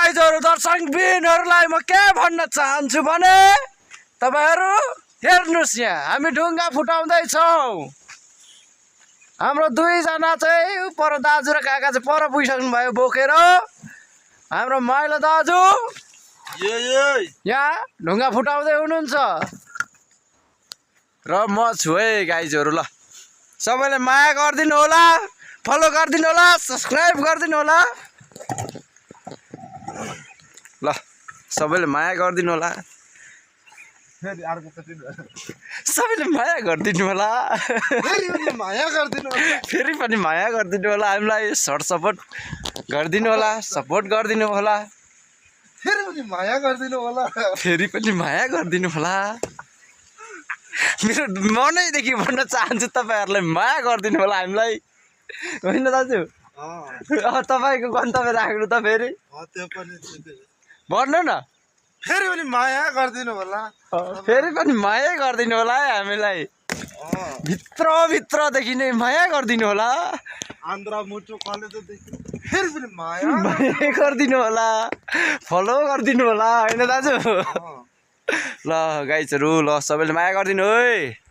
गाइजहरु दर्शकबिनहरुलाई म के भन्न चाहन्छु भने तपाईहरु हेर्नुस् यहाँ हामी ढुङ्गा फुटाउँदै छौं। हाम्रो दुई जना चाहिँ पर दाजु र काका चाहिँ पर पुगिसक्नु भयो बोकेर। हाम्रो माइलो दाजु यहाँ ढुङ्गा फुटाउँदै हुनुहुन्छ र म छु है गाइजहरु। ल सबैले माया गरिदिनु होला, फलो गरिदिनु होला, सब्स्क्राइब गरिदिनु होला। ल सबैले माया गरिदिनु होला, सबैले माया गरिदिनु होला, फेरि पनि माया गरिदिनु होला, हामीलाई सर्ट सपोर्ट गरिदिनु होला, सपोर्ट गरिदिनु होला, फेरि पनि माया गरिदिनु होला, फेरि पनि माया गरिदिनु होला। मेरो मनैदेखि भन्न चाहन्छु तपाईहरुलाई माया गरिदिनु होला हामीलाई, होइन दाजु? तपाईको गन्तव्य राख्नु त फेरि भन्नु न, फेरि पनि माया गरिदिनु होला, फेरि पनि माया गरिदिनु होला है हामीलाई, भित्र भित्रदेखि नै माया गरिदिनु होला। आन्द्रा मुटु कलेजदेखि फेरि पनि माया गरिदिनु होला, फलो गरिदिनु होला, होइन दाजु? ल गाइजहरु, ल सबैले माया गरिदिनु है।